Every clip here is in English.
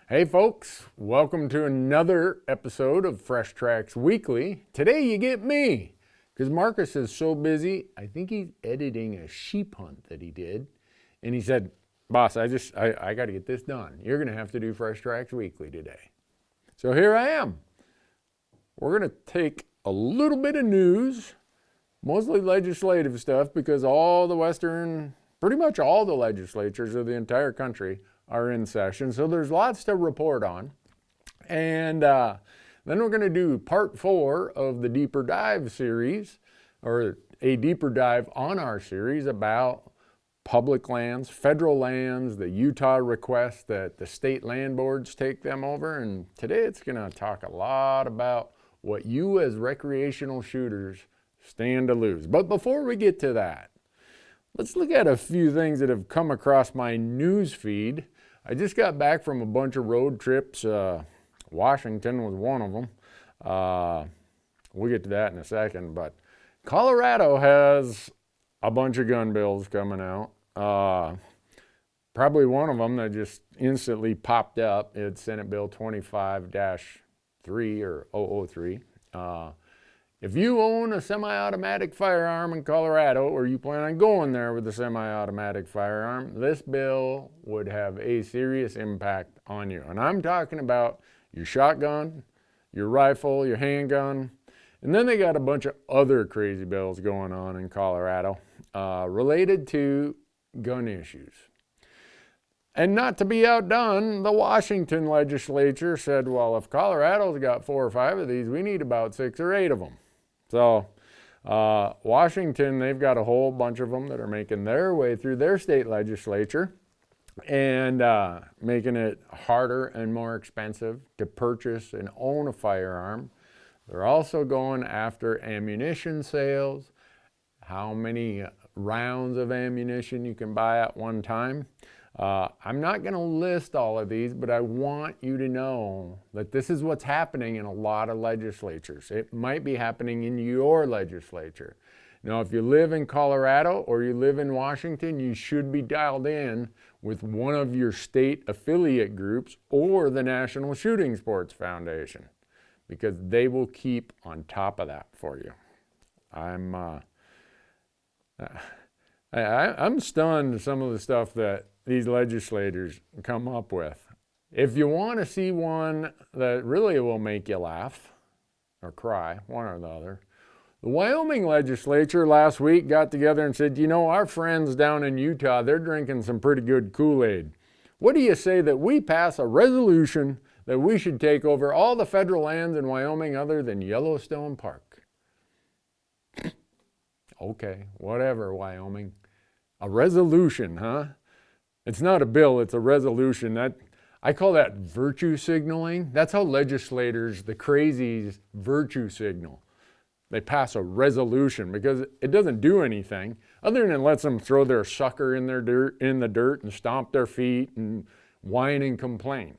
Hey folks, welcome to another episode of Fresh Tracks Weekly. Today you get me, because Marcus is so busy, I think he's editing a sheep hunt that he did. And he said, boss, I got to get this done. You're going to have to do Fresh Tracks Weekly today. So here I am. We're going to take a little bit of news, mostly legislative stuff, because pretty much all the legislatures of the entire country are in session. So there's lots to report on. And then we're going to do part 4 of the Deeper Dive series, or a deeper dive on our series about public lands, federal lands, the Utah request that the state land boards take them over. And today it's going to talk a lot about what you as recreational shooters stand to lose. But before we get to that, let's look at a few things that have come across my news feed. I just got back from a bunch of road trips. Washington was one of them. We'll get to that in a second. But Colorado has a bunch of gun bills coming out. Probably one of them that just instantly popped up. It's Senate Bill 25-3 or 003. If you own a semi-automatic firearm in Colorado, or you plan on going there with a semi-automatic firearm, this bill would have a serious impact on you. And I'm talking about your shotgun, your rifle, your handgun, and then they got a bunch of other crazy bills going on in Colorado related to gun issues. And not to be outdone, the Washington legislature said, well, if Colorado's got 4 or 5 of these, we need about 6 or 8 of them. So Washington, they've got a whole bunch of them that are making their way through their state legislature and making it harder and more expensive to purchase and own a firearm. They're also going after ammunition sales, how many rounds of ammunition you can buy at one time. I'm not going to list all of these, but I want you to know that this is what's happening in a lot of legislatures. It might be happening in your legislature. Now, if you live in Colorado or you live in Washington, you should be dialed in with one of your state affiliate groups or the National Shooting Sports Foundation, because they will keep on top of that for you. I'm stunned at some of the stuff that these legislators come up with. If you want to see one that really will make you laugh or cry, one or the other, the Wyoming legislature last week got together and said, you know, our friends down in Utah, they're drinking some pretty good Kool-Aid. What do you say that we pass a resolution that we should take over all the federal lands in Wyoming other than Yellowstone Park? Okay, whatever, Wyoming. A resolution, huh? It's not a bill, it's a resolution. I call that virtue signaling. That's how legislators, the crazies, virtue signal. They pass a resolution because it doesn't do anything other than lets them throw their sucker in the dirt and stomp their feet and whine and complain.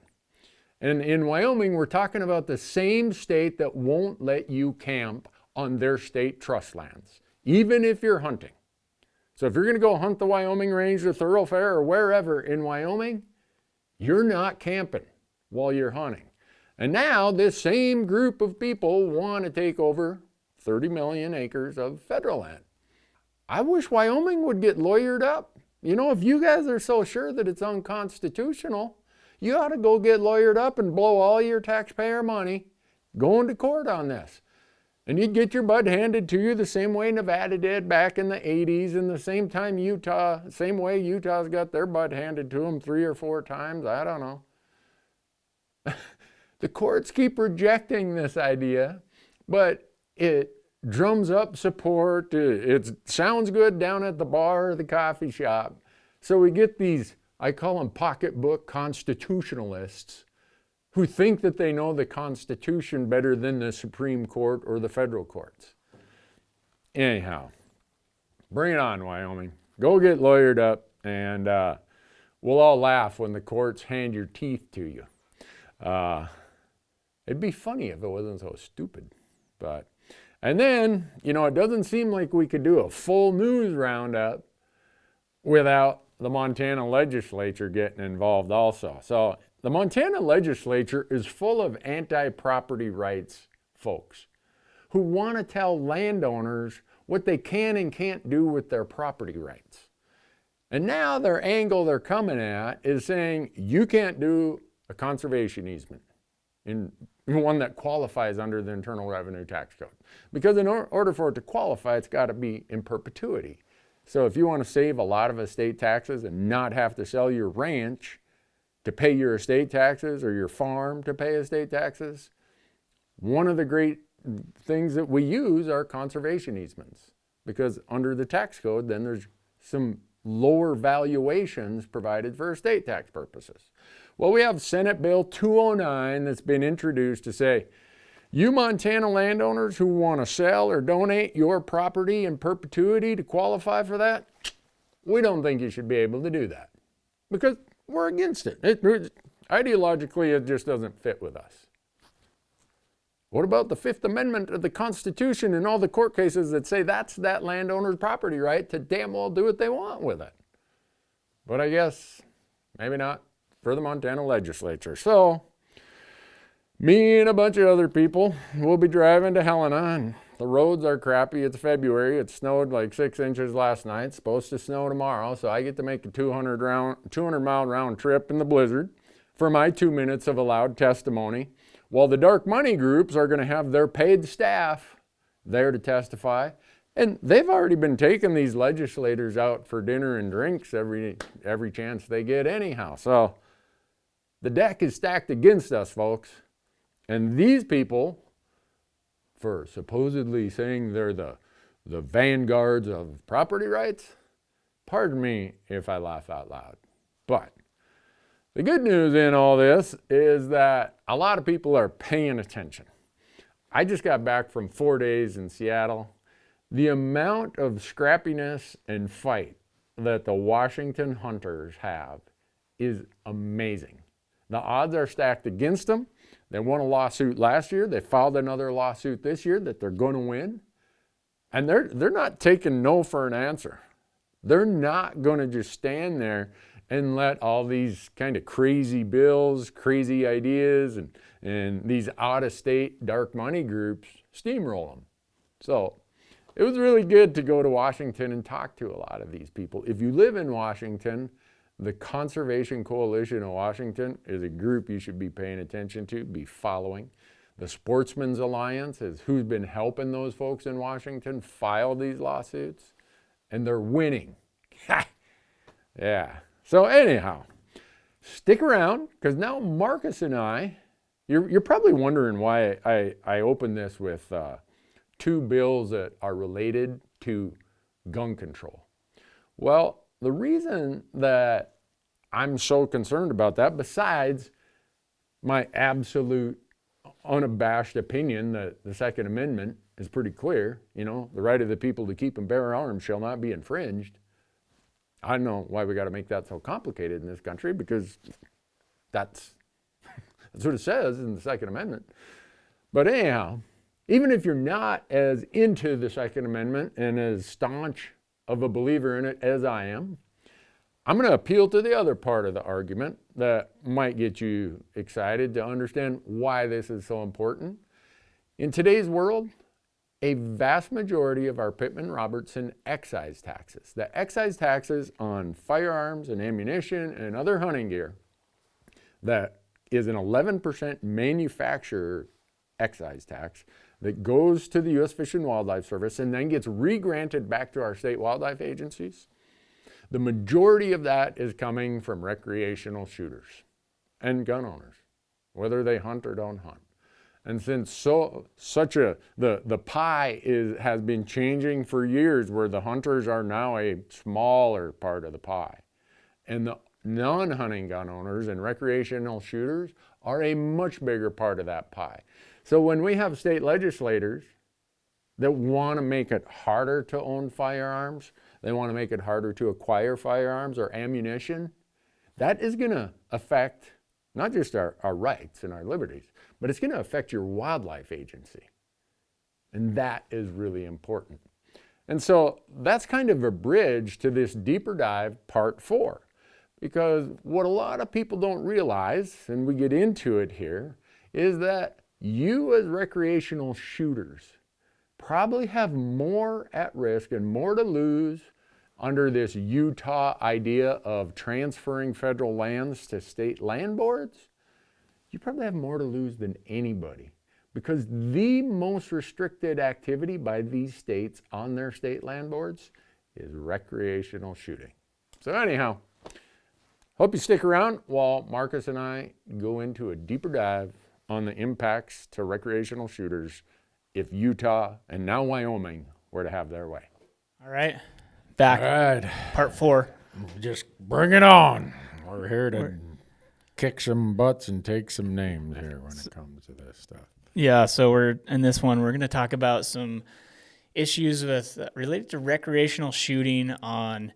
And in Wyoming, we're talking about the same state that won't let you camp on their state trust lands, even if you're hunting. So if you're going to go hunt the Wyoming Range, the Thoroughfare, or wherever in Wyoming, you're not camping while you're hunting. And now this same group of people want to take over 30 million acres of federal land. I wish Wyoming would get lawyered up. You know, if you guys are so sure that it's unconstitutional, you ought to go get lawyered up and blow all your taxpayer money going to court on this. And you'd get your butt handed to you the same way Nevada did back in the 80s, and the same way Utah's got their butt handed to them 3 or 4 times. I don't know. The courts keep rejecting this idea, but it drums up support. It sounds good down at the bar or the coffee shop. So we get these, I call them pocketbook constitutionalists, who think that they know the Constitution better than the Supreme Court or the federal courts. Anyhow, bring it on, Wyoming. Go get lawyered up, and we'll all laugh when the courts hand your teeth to you. It'd be funny if it wasn't so stupid. And then, you know, it doesn't seem like we could do a full news roundup without the Montana legislature getting involved also. So the Montana legislature is full of anti-property rights folks who want to tell landowners what they can and can't do with their property rights. And now their angle they're coming at is saying you can't do a conservation easement in one that qualifies under the Internal Revenue Tax Code. Because in order for it to qualify, it's got to be in perpetuity. So if you want to save a lot of estate taxes and not have to sell your ranch to pay your estate taxes or your farm to pay estate taxes, one of the great things that we use are conservation easements. Because under the tax code, then there's some lower valuations provided for estate tax purposes. Well, we have Senate Bill 209 that's been introduced to say, you Montana landowners who want to sell or donate your property in perpetuity to qualify for that, we don't think you should be able to do that because we're against it. Ideologically, it just doesn't fit with us. What about the Fifth Amendment of the Constitution and all the court cases that say that's that landowner's property right to damn well do what they want with it? But I guess maybe not for the Montana legislature. So me and a bunch of other people will be driving to Helena, and the roads are crappy. It's February. It snowed like 6 inches last night. It's supposed to snow tomorrow, so I get to make a 200-mile round trip in the blizzard for my 2 minutes of allowed testimony, while the dark money groups are going to have their paid staff there to testify. And they've already been taking these legislators out for dinner and drinks every chance they get anyhow. So the deck is stacked against us, folks. And these people, for supposedly saying they're the vanguards of property rights, pardon me if I laugh out loud. But the good news in all this is that a lot of people are paying attention. I just got back from 4 days in Seattle. The amount of scrappiness and fight that the Washington hunters have is amazing. The odds are stacked against them. They won a lawsuit last year. They filed another lawsuit this year that they're going to win. And they're not taking no for an answer. They're not going to just stand there and let all these kind of crazy bills, crazy ideas, and these out-of-state dark money groups steamroll them. So it was really good to go to Washington and talk to a lot of these people. If you live in Washington, the Conservation Coalition of Washington is a group you should be paying attention to, be following. The Sportsmen's Alliance is who's been helping those folks in Washington file these lawsuits, and they're winning. Yeah. So anyhow, stick around, because now Marcus and I, you're probably wondering why I opened this with two bills that are related to gun control. Well, the reason that I'm so concerned about that, besides my absolute unabashed opinion that the Second Amendment is pretty clear, the right of the people to keep and bear arms shall not be infringed. I don't know why we got to make that so complicated in this country, because that's what it says in the Second Amendment. But anyhow, even if you're not as into the Second Amendment and as staunch of a believer in it as I am, I'm going to appeal to the other part of the argument that might get you excited to understand why this is so important. In today's world, a vast majority of our Pittman-Robertson excise taxes, the excise taxes on firearms and ammunition and other hunting gear, that is an 11% manufacturer excise tax that goes to the U.S. Fish and Wildlife Service and then gets re-granted back to our state wildlife agencies. The majority of that is coming from recreational shooters and gun owners, whether they hunt or don't hunt. And since the pie has been changing for years, where the hunters are now a smaller part of the pie, and the non-hunting gun owners and recreational shooters are a much bigger part of that pie. So when we have state legislators that want to make it harder to own firearms, they want to make it harder to acquire firearms or ammunition, that is going to affect not just our rights and our liberties, but it's going to affect your wildlife agency. And that is really important. And so that's kind of a bridge to this deeper dive, part 4. Because what a lot of people don't realize, and we get into it here, is that you as recreational shooters probably have more at risk and more to lose under this Utah idea of transferring federal lands to state land boards. You probably have more to lose than anybody, because the most restricted activity by these states on their state land boards is recreational shooting. So anyhow, hope you stick around while Marcus and I go into a deeper dive on the impacts to recreational shooters if Utah and now Wyoming were to have their way. All right. Back. All right. Part 4. Just bring it on. We're here to kick some butts and take some names here when it comes to this stuff. Yeah, so we're in this one, we're going to talk about some issues with related to recreational shooting on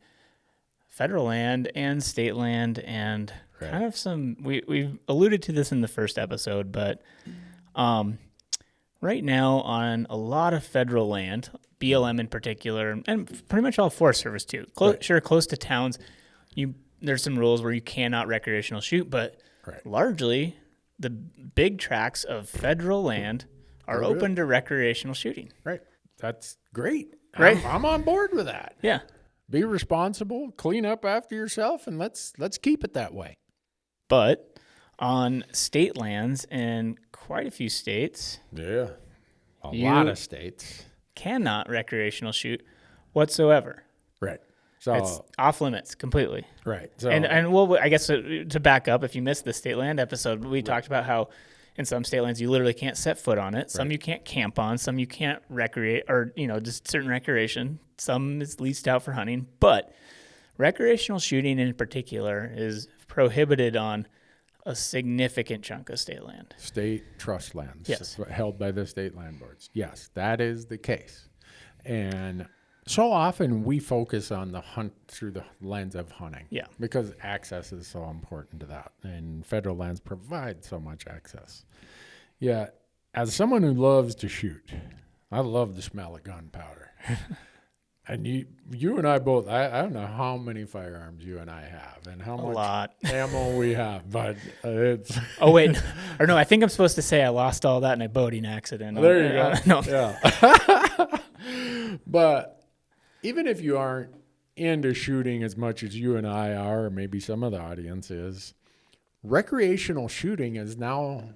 federal land and state land, and kind of some, we've alluded to this in the first episode, but right now on a lot of federal land, BLM in particular, and pretty much all Forest Service too, close to towns, there's some rules where you cannot recreational shoot, but largely the big tracts of federal land are open to recreational shooting. Right. That's great. Right. I'm on board with that. Yeah. Be responsible, clean up after yourself, and let's keep it that way. But on state lands in quite a few states, Yeah. A lot of states. cannot recreational shoot whatsoever. Right. So It's off limits completely. right. So And well, I guess to back up, if you missed the state land episode, we talked about how in some state lands you literally can't set foot on it. Some you can't camp on. Some you can't recreate, or just certain recreation. Some is leased out for hunting. But recreational shooting in particular is prohibited on a significant chunk of state land. State trust lands, Yes, held by the state land boards. Yes, that is the case. And so often we focus on the hunt through the lens of hunting. Yeah. Because access is so important to that. And federal lands provide so much access. Yeah. As someone who loves to shoot, I love the smell of gunpowder. And you and I both, I don't know how many firearms you and I have and how much ammo we have, but it's... Oh, wait. Or no, I think I'm supposed to say I lost all that in a boating accident. There you go. No. Yeah. But even if you aren't into shooting as much as you and I are, or maybe some of the audience is, recreational shooting is now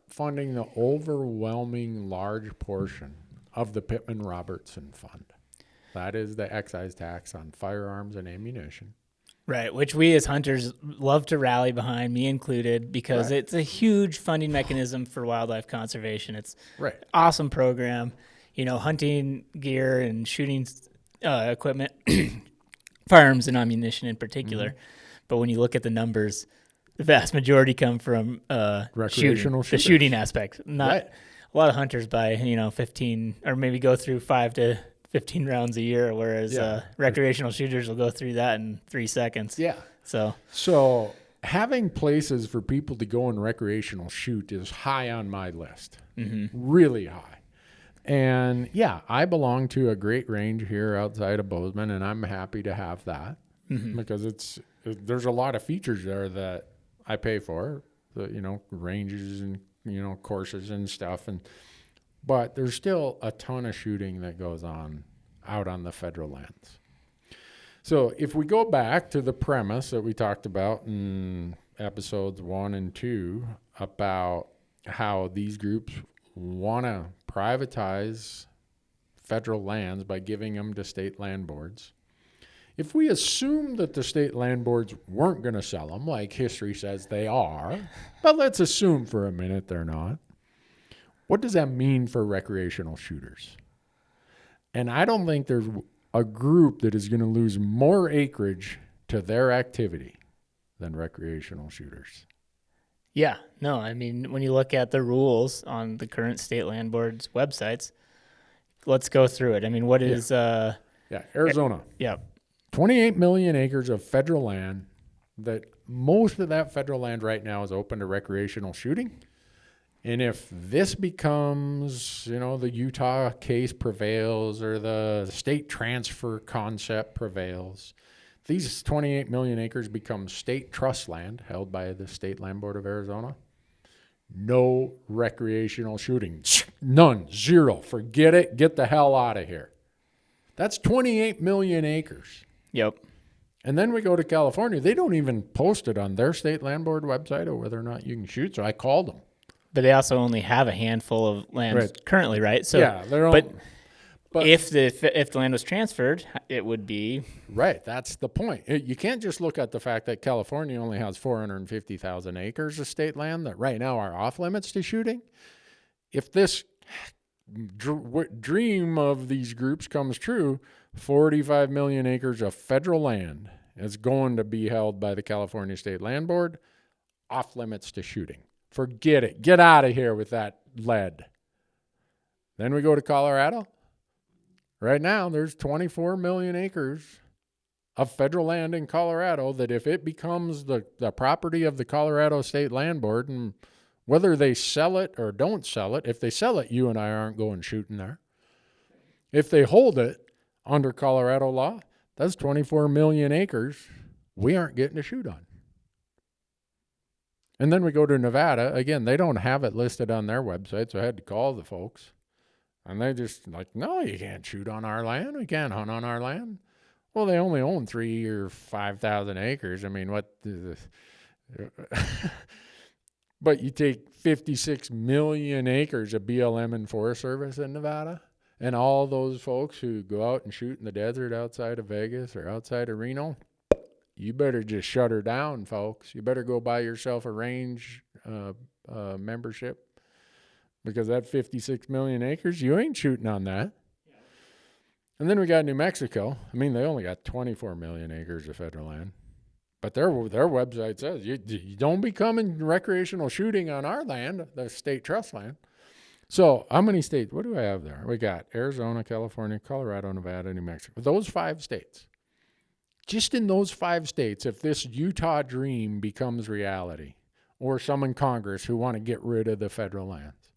funding the overwhelming large portion of the Pittman-Robertson fund. That is the excise tax on firearms and ammunition. Right, which we as hunters love to rally behind, me included, because it's a huge funding mechanism for wildlife conservation. It's an awesome program. Hunting gear and shooting equipment, firearms and ammunition in particular. Mm-hmm. But when you look at the numbers, the vast majority come from recreational the shooting aspect. Not a lot of hunters buy 15 or maybe go through 5 to 15 rounds a year, whereas recreational shooters will go through that in 3 seconds. Yeah. So having places for people to go and recreational shoot is high on my list. Mm-hmm. Really high. And I belong to a great range here outside of Bozeman, and I'm happy to have that because there's a lot of features there that I pay for, ranges and, courses and stuff. But there's still a ton of shooting that goes on out on the federal lands. So if we go back to the premise that we talked about in episodes 1 and 2 about how these groups want to privatize federal lands by giving them to state land boards. If we assume that the state land boards weren't going to sell them, like history says they are, but let's assume for a minute they're not, what does that mean for recreational shooters? And I don't think there's a group that is going to lose more acreage to their activity than recreational shooters. Yeah, no, I mean, when you look at the rules on the current state land boards websites, let's go through it. I mean, what is... Arizona. 28 million acres of federal land, that most of that federal land right now is open to recreational shooting. And if this becomes, the Utah case prevails or the state transfer concept prevails, these 28 million acres become state trust land held by the State Land Board of Arizona, no recreational shooting. None. Zero. Forget it. Get the hell out of here. That's 28 million acres. Yep. And then we go to California. They don't even post it on their State Land Board website or whether or not you can shoot. So I called them. But they also only have a handful of land currently, right? So yeah, but if the land was transferred, it would be right. That's the point. You can't just look at the fact that California only has 450,000 acres of state land that right now are off limits to shooting. If this dream of these groups comes true, 45 million acres of federal land is going to be held by the California State Land Board off limits to shooting. Forget it. Get out of here with that lead. Then we go to Colorado. Right now, there's 24 million acres of federal land in Colorado that if it becomes the property of the Colorado State Land Board, and whether they sell it or don't sell it, if they sell it, you and I aren't going shooting there. If they hold it under Colorado law, that's 24 million acres we aren't getting to shoot on. And then we go to Nevada. Again, they don't have it listed on their website, so I had to call the folks. And they just like, no, you can't shoot on our land. We can't hunt on our land. Well, they only own 3,000 or 5,000 acres. I mean, what? But you take 56 million acres of BLM and Forest Service in Nevada, and all those folks who go out and shoot in the desert outside of Vegas or outside of Reno, you better just shut her down, folks. You better go buy yourself a range membership. Because that 56 million acres, you ain't shooting on that. Yeah. And then we got New Mexico. I mean, they only got 24 million acres of federal land. But their website says you don't be coming recreational shooting on our land, the state trust land. So how many states? What do I have there? We got Arizona, California, Colorado, Nevada, New Mexico. Those 5 states. Just in those 5 states, if this Utah dream becomes reality, or some in Congress who want to get rid of the federal lands,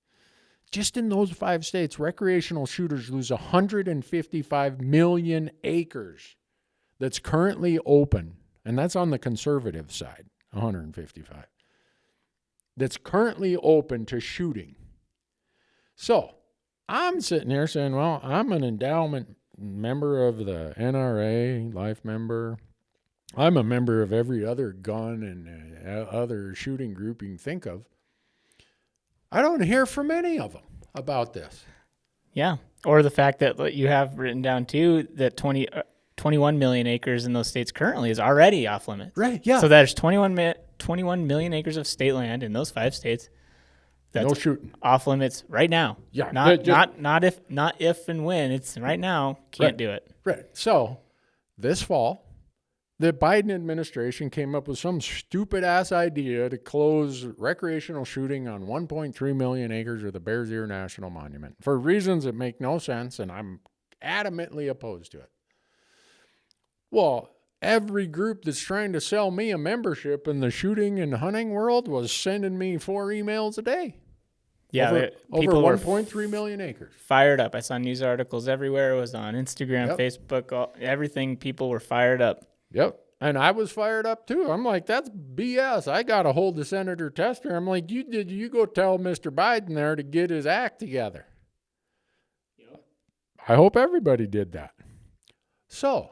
just in those 5 states, recreational shooters lose 155 million acres that's currently open, and that's on the conservative side, 155, that's currently open to shooting. So I'm sitting here saying, well, I'm an endowment member of the NRA, life member. I'm a member of every other gun and other shooting group you can think of. I don't hear from any of them about this. Yeah. Or the fact that you have written down, too, that 21 million acres in those states currently is already off limits. Right, yeah. So there's 21 million acres of state land in those 5 states that's no shooting. Off limits right now. Yeah. Not if and when. It's right now. Can't do it. Right. So this fall, the Biden administration came up with some stupid-ass idea to close recreational shooting on 1.3 million acres of the Bears Ear National Monument for reasons that make no sense, and I'm adamantly opposed to it. Well, every group that's trying to sell me a membership in the shooting and hunting world was sending me 4 emails a day. Yeah, over 1.3 million acres. Fired up. I saw news articles everywhere. It was on Instagram, Facebook, everything. People were fired up. Yep. And I was fired up too. I'm like, that's BS. I got a hold of Senator Tester. I'm like, you go tell Mr. Biden there to get his act together. Yep. I hope everybody did that. So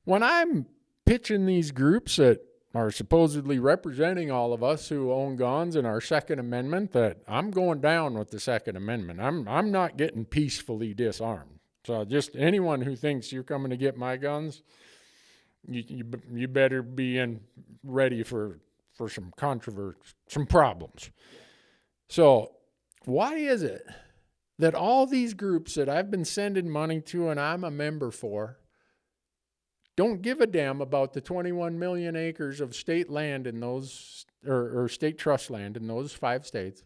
when I'm pitching these groups that are supposedly representing all of us who own guns and our Second Amendment, that I'm going down with the Second Amendment. I'm not getting peacefully disarmed. So just anyone who thinks you're coming to get my guns, you better be ready for some controversy, some problems. So why is it that all these groups that I've been sending money to and I'm a member for don't give a damn about the 21 million acres of state land in those, or state trust land in those 5 states,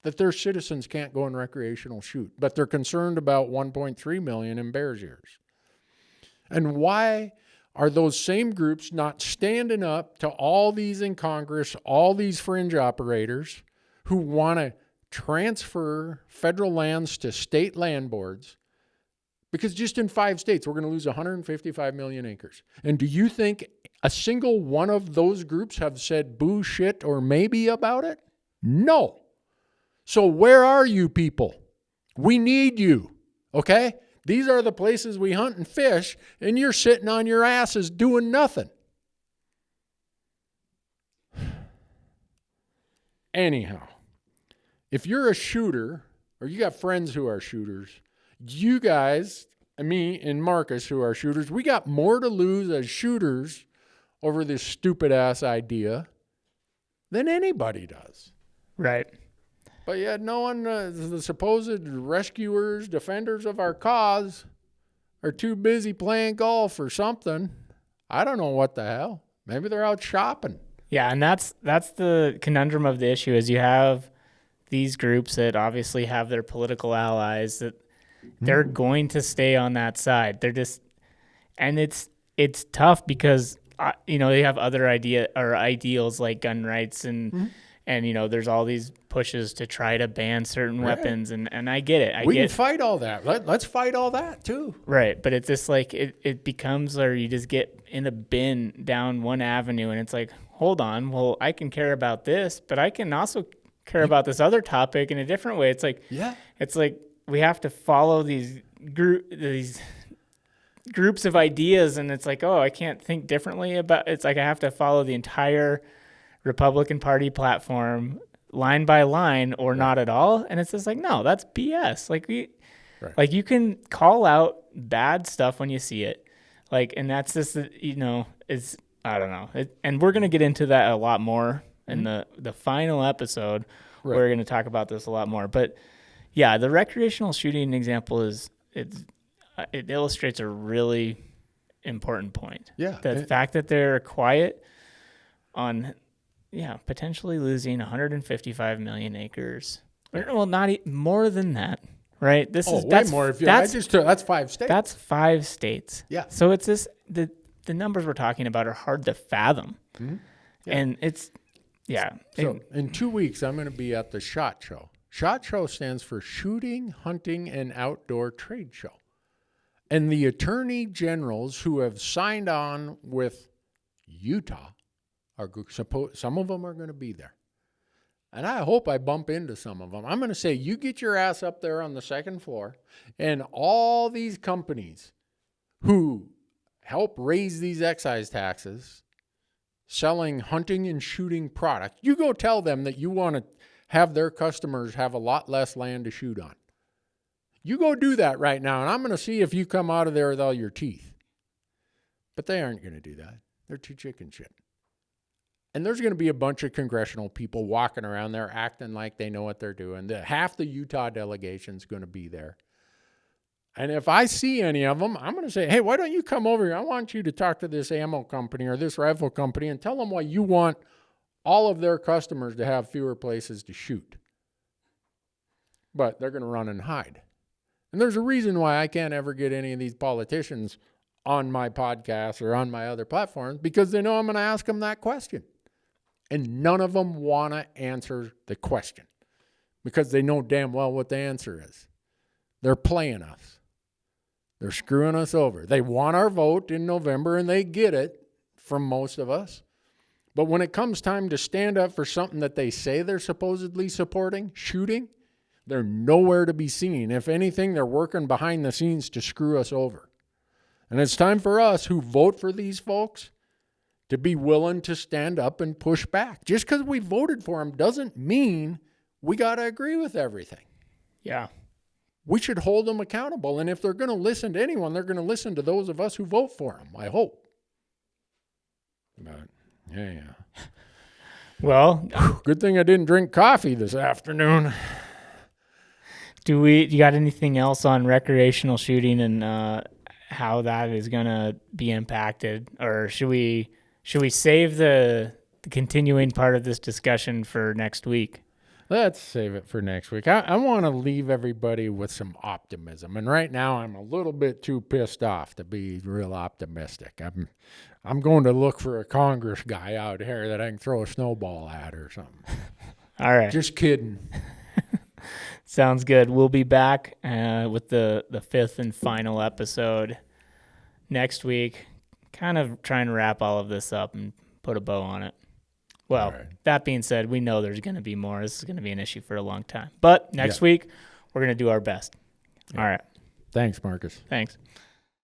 that their citizens can't go and recreational shoot, but they're concerned about 1.3 million in Bears Ears? And why are those same groups not standing up to all these in Congress, all these fringe operators who want to transfer federal lands to state land boards Because just in 5 states, we're going to lose 155 million acres. And do you think a single one of those groups have said boo, shit, or maybe about it? No. So where are you people? We need you, okay? These are the places we hunt and fish, and you're sitting on your asses doing nothing. Anyhow, if you're a shooter, or you got friends who are shooters, you guys, me and Marcus who are shooters, we got more to lose as shooters over this stupid ass idea than anybody does. Right. But yet no one, the supposed rescuers, defenders of our cause, are too busy playing golf or something. I don't know what the hell. Maybe they're out shopping. Yeah, and that's the conundrum of the issue is you have these groups that obviously have their political allies that they're going to stay on that side. They're just, and it's tough because they have other ideals like gun rights and there's all these pushes to try to ban certain weapons and I get it. We can fight all that. Let's fight all that too. Right, but it's just like it becomes, or you just get in a bin down one avenue and it's like, hold on, well, I can care about this, but I can also care about this other topic in a different way. It's like, it's like we have to follow these groups of ideas, and it's like, oh, I can't think differently about. It's like I have to follow the entire Republican Party platform line by line, or not at all. And it's just like, no, that's BS. Like you can call out bad stuff when you see it, and that's just it's. I don't know. And we're going to get into that a lot more in the final episode. Right. We're going to talk about this a lot more. But, yeah, the recreational shooting example it illustrates a really important point. Yeah. The fact that they're quiet on, potentially losing 155 million acres. Well, not more than that, right? That's way more. That's 5 states. That's 5 states. Yeah. So it's this the numbers we're talking about are hard to fathom. Mm-hmm. Yeah. And it's, So in 2 weeks, I'm going to be at the SHOT Show. SHOT Show stands for Shooting, Hunting, and Outdoor Trade Show. And the attorney generals who have signed on with Utah, some of them are going to be there. And I hope I bump into some of them. I'm going to say, you get your ass up there on the second floor, and all these companies who help raise these excise taxes, selling hunting and shooting product, you go tell them that you want to have their customers have a lot less land to shoot on. You go do that right now, and I'm going to see if you come out of there with all your teeth. But they aren't going to do that. They're too chicken shit. And there's going to be a bunch of congressional people walking around there acting like they know what they're doing. Half the Utah delegation's going to be there. And if I see any of them, I'm going to say, hey, why don't you come over here? I want you to talk to this ammo company or this rifle company and tell them why you want all of their customers to have fewer places to shoot. But they're going to run and hide. And there's a reason why I can't ever get any of these politicians on my podcast or on my other platforms, because they know I'm going to ask them that question. And none of them want to answer the question because they know damn well what the answer is. They're playing us. They're screwing us over. They want our vote in November, and they get it from most of us. But when it comes time to stand up for something that they say they're supposedly supporting, shooting, they're nowhere to be seen. If anything, they're working behind the scenes to screw us over. And it's time for us who vote for these folks to be willing to stand up and push back. Just because we voted for them doesn't mean we got to agree with everything. Yeah. We should hold them accountable. And if they're going to listen to anyone, they're going to listen to those of us who vote for them, I hope. But, yeah. Well, good thing I didn't drink coffee this afternoon. Do you got anything else on recreational shooting and how that is going to be impacted? Or should we save the continuing part of this discussion for next week? Let's save it for next week. I want to leave everybody with some optimism. And right now I'm a little bit too pissed off to be real optimistic. I'm going to look for a Congress guy out here that I can throw a snowball at or something. All right. Just kidding. Sounds good. We'll be back with the fifth and final episode next week. Kind of trying to wrap all of this up and put a bow on it. Well, That being said, we know there's going to be more. This is going to be an issue for a long time. But next week, we're going to do our best. All right. Thanks, Marcus. Thanks.